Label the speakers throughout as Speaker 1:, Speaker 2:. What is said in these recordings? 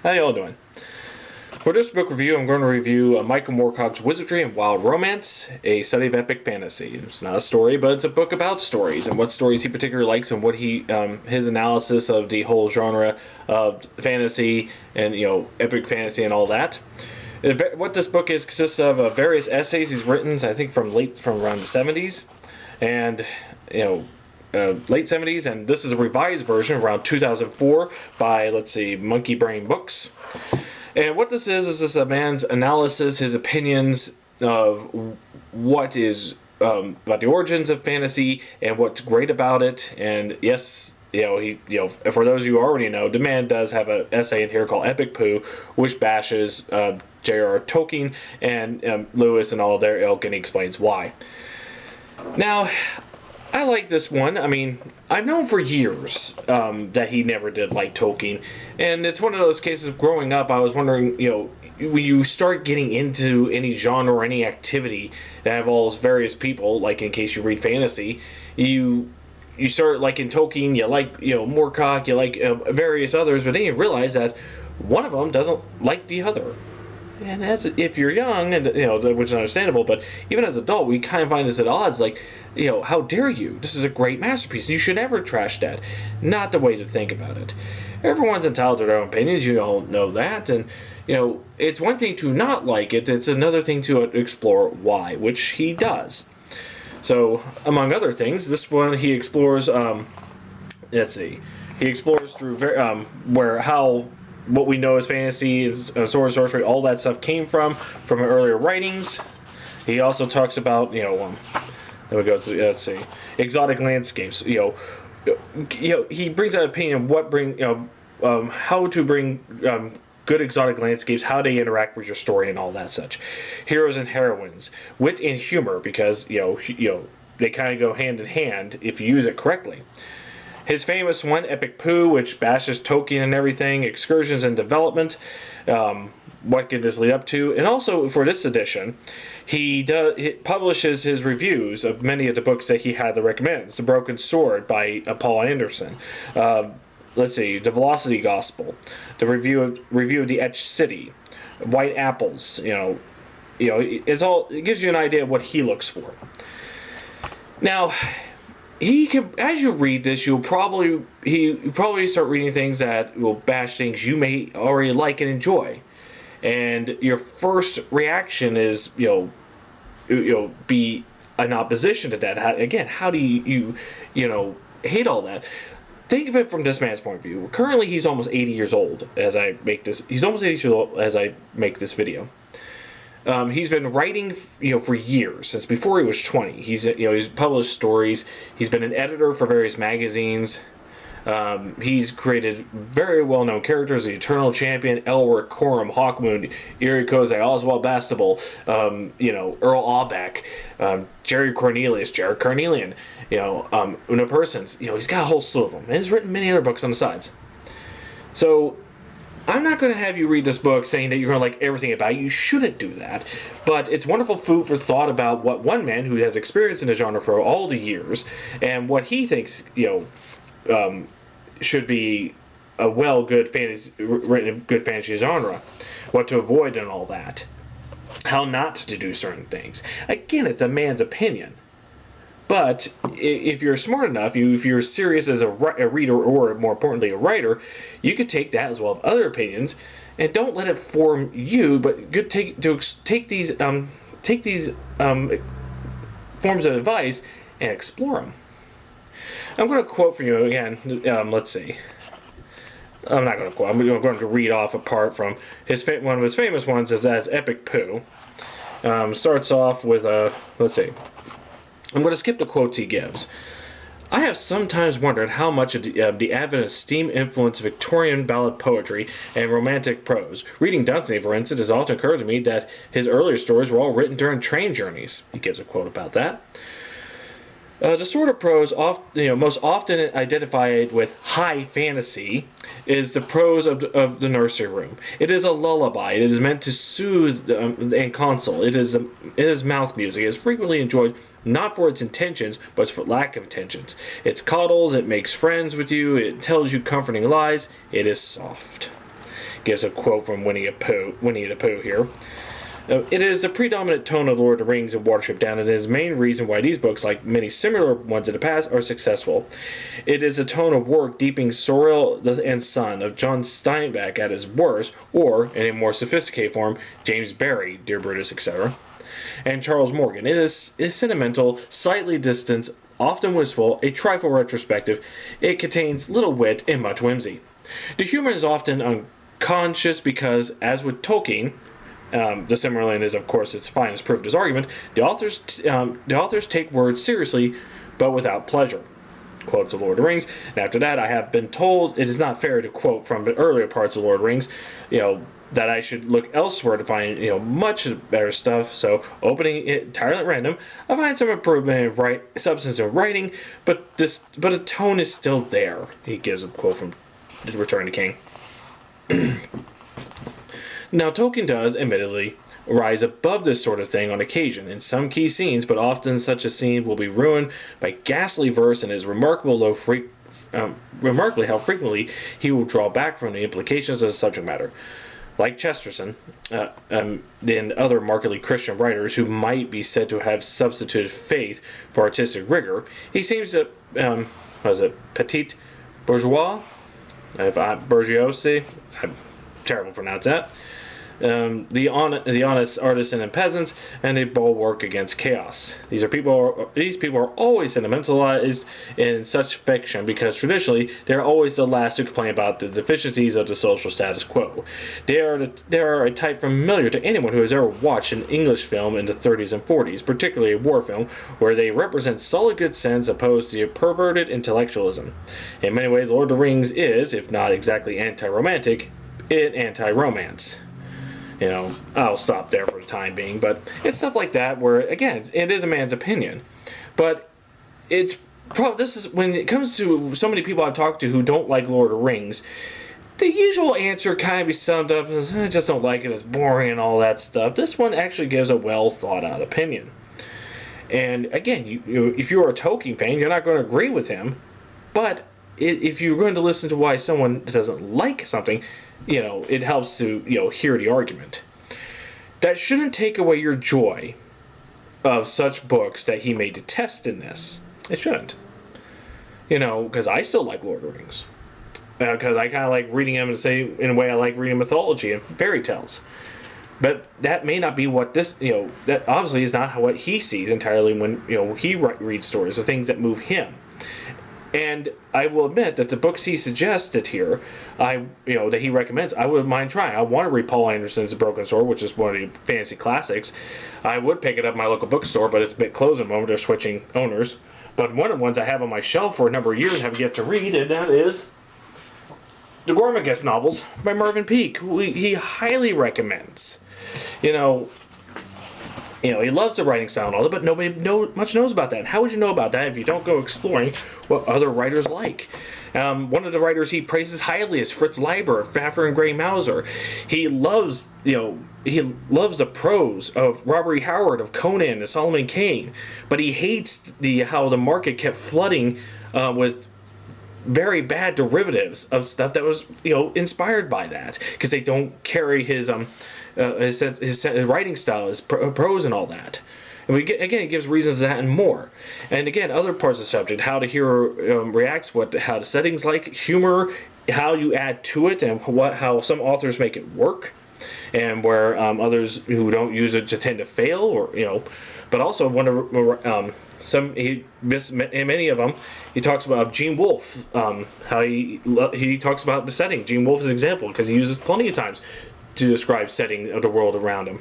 Speaker 1: How y'all doing? For this book review, I'm going to review Michael Moorcock's Wizardry and Wild Romance, a study of epic fantasy. It's not a story, but it's a book about stories and what stories he particularly likes and what his analysis of the whole genre of fantasy and epic fantasy and all that. What this book is consists of various essays he's written, I think from around the 70s, and late 70s, and this is a revised version around 2004 by Monkey Brain Books. And what this is a man's analysis, his opinions of what is about the origins of fantasy and what's great about it. And yes, for those of you who already know, the man does have an essay in here called Epic Poo, which bashes J.R.R. Tolkien and Lewis and all their ilk, and he explains why. Now, I like this one. I mean, I've known for years that he never did like Tolkien. And it's one of those cases of growing up, I was wondering, when you start getting into any genre or any activity that involves various people, like in case you read fantasy, you start liking Tolkien, you like, Moorcock, you like various others, but then you realize that one of them doesn't like the other. And if you're young, and which is understandable, but even as an adult, we kind of find this at odds. Like, how dare you? This is a great masterpiece. You should never trash that. Not the way to think about it. Everyone's entitled to their own opinions. You all know that, and it's one thing to not like it. It's another thing to explore why, which he does. So, among other things, this one he explores. He explores through what we know as fantasy, is sword and sorcery, all that stuff came from earlier writings. He also talks about, exotic landscapes. He brings out opinion of how to bring good exotic landscapes, how they interact with your story, and all that such. Heroes and heroines, wit and humor, because they kind of go hand in hand if you use it correctly. His famous one, Epic Poo, which bashes Tolkien and everything, excursions and development, what could this lead up to? And also, for this edition, he publishes his reviews of many of the books that he had to recommend. The Broken Sword by Paul Anderson. The Velocity Gospel. The review of The Etched City. White Apples. It gives you an idea of what he looks for. Now, as you read this, you'll probably start reading things that will bash things you may already like and enjoy, and your first reaction is be an opposition to that. How do you hate all that? Think of it from this man's point of view. Currently, he's almost 80 years old as I make this. He's almost 80 years old as I make this video. He's been writing, for years, since before he was 20. He's published stories. He's been an editor for various magazines. He's created very well-known characters: the Eternal Champion, Elric, Corum, Hawkmoon, Erie Kozai, Oswald Bastable, Earl Aubeck, Jared Carnelian, Una Persons. He's got a whole slew of them, and he's written many other books on the sides. So, I'm not going to have you read this book saying that you're going to like everything about it. You shouldn't do that. But it's wonderful food for thought about what one man who has experience in the genre for all the years and what he thinks, should be a good fantasy genre. What to avoid and all that. How not to do certain things. Again, it's a man's opinion. But if you're smart enough, if you're serious as a reader, or more importantly a writer, you could take that as well as other opinions, and don't let it form you. But take these forms of advice and explore them. I'm going to quote for you again. Let's see. I'm not going to quote. I'm going to read off a part from one of his famous ones. That's Epic Poo. Starts off with let's see. I'm going to skip the quotes he gives. I have sometimes wondered how much of the advent of steam influenced Victorian ballad poetry and romantic prose. Reading Dunsany, for instance, it has often occurred to me that his earlier stories were all written during train journeys. He gives a quote about that. The sort of prose most often identified with high fantasy is the prose of the nursery room. It is a lullaby. It is meant to soothe and console. It is mouth music. It is frequently enjoyed not for its intentions, but for lack of intentions. It coddles. It makes friends with you. It tells you comforting lies. It is soft. gives a quote from Winnie the Pooh here. It is the predominant tone of Lord of the Rings and Watership Down, and it is the main reason why these books, like many similar ones in the past, are successful. It is a tone of work deeping Sorrel and Son of John Steinbeck at his worst, or, in a more sophisticated form, James Barrie, Dear Brutus, etc., and Charles Morgan. It is sentimental, slightly distant, often wistful, a trifle retrospective. It contains little wit and much whimsy. The humor is often unconscious because, as with Tolkien, the Silmarillion is, of course, its finest proof of his argument. The authors take words seriously, but without pleasure. Quotes of Lord of the Rings. And after that, I have been told it is not fair to quote from the earlier parts of Lord of the Rings, that I should look elsewhere to find, much better stuff. So, opening it entirely at random, I find some improvement in substance in writing, but a tone is still there. He gives a quote from The Return of the King. Now, Tolkien does, admittedly, rise above this sort of thing on occasion in some key scenes, but often such a scene will be ruined by ghastly verse, and it is remarkably how frequently he will draw back from the implications of the subject matter. Like Chesterton and other markedly Christian writers who might be said to have substituted faith for artistic rigor, he seems to, petit bourgeois? Bourgeoisie? I'm terrible to pronounce that. The honest artisan and peasants, and a bulwark against chaos. These people are always sentimentalized in such fiction because traditionally they are always the last to complain about the deficiencies of the social status quo. They are a type familiar to anyone who has ever watched an English film in the 30s and 40s, particularly a war film, where they represent solid good sense opposed to perverted intellectualism. In many ways, Lord of the Rings is, if not exactly anti-romantic, anti-romance. I'll stop there for the time being, but it's stuff like that where, again, it is a man's opinion, but this is when it comes to so many people I've talked to who don't like Lord of the Rings, the usual answer kind of be summed up as, I just don't like it, it's boring and all that stuff. This one actually gives a well thought out opinion. And again, if you're a Tolkien fan, you're not going to agree with him, but if you're going to listen to why someone doesn't like something, it helps to, hear the argument. That shouldn't take away your joy of such books that he may detest in this. It shouldn't. Because I still like Lord of the Rings. Because I kind of like reading them in a way I like reading mythology and fairy tales. But that may not be what this, that obviously is not what he sees entirely when, he reads stories or things that move him. And I will admit that the books he suggested here, that he recommends, I wouldn't mind trying. I want to read Paul Anderson's The Broken Sword, which is one of the fantasy classics. I would pick it up at my local bookstore, but it's a bit closed at the moment. They're switching owners. But one of the ones I have on my shelf for a number of years have yet to read, and that is the Gormenghast novels by Mervyn Peake, who he highly recommends. He loves the writing style and all that, but nobody much knows about that. And how would you know about that if you don't go exploring what other writers like? One of the writers he praises highly is Fritz Leiber, Fafner and Gray Mauser. He loves, the prose of Robert E. Howard, of Conan, and Solomon Kane, but he hates how the market kept flooding with very bad derivatives of stuff that was, inspired by that, because they don't carry his writing style, his prose and all that. And again, it gives reasons to that and more. And again, other parts of the subject, how the hero reacts, how the setting's like, humor, how you add to it, and how some authors make it work, and where others who don't use it to tend to fail, or But also one of many of them, he talks about Gene Wolfe, how he talks about the setting. Gene Wolfe is an example because he uses plenty of times to describe setting of the world around him.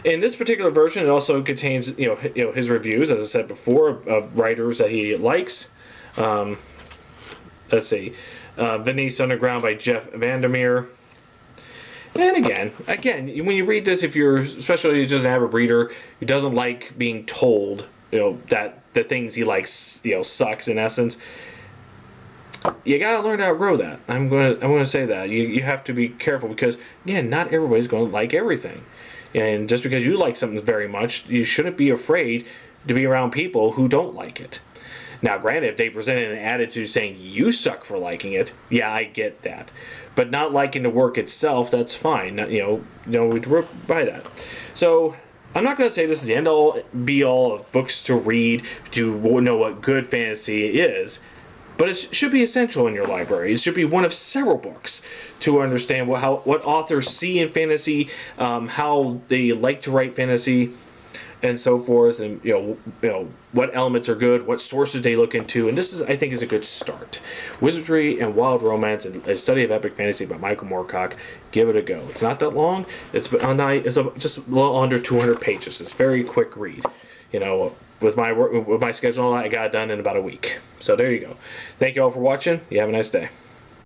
Speaker 1: In this particular version, it also contains his reviews, as I said before, of writers that he likes. Let's see, Venice Underground by Jeff Vandermeer. And again, when you read this, if you're especially just an avid reader who doesn't like being told, that the things he likes, sucks in essence, you gotta learn to outgrow that. I'm gonna say that you have to be careful because again, not everybody's going to like everything, and just because you like something very much, you shouldn't be afraid to be around people who don't like it. Now, granted, if they presented an attitude saying you suck for liking it, yeah, I get that. But not liking the work itself, that's fine. We'd work by that. So I'm not going to say this is the end all be all of books to read to know what good fantasy is, but it should be essential in your library. It should be one of several books to understand what authors see in fantasy, how they like to write fantasy, and so forth, and what elements are good, what sources they look into, and this is, I think, is a good start. Wizardry and Wild Romance, and a study of epic fantasy by Michael Moorcock. Give it a go. It's not that long. It's just a little under 200 pages. It's a very quick read. With my schedule, I got it done in about a week. So there you go. Thank you all for watching. You have a nice day.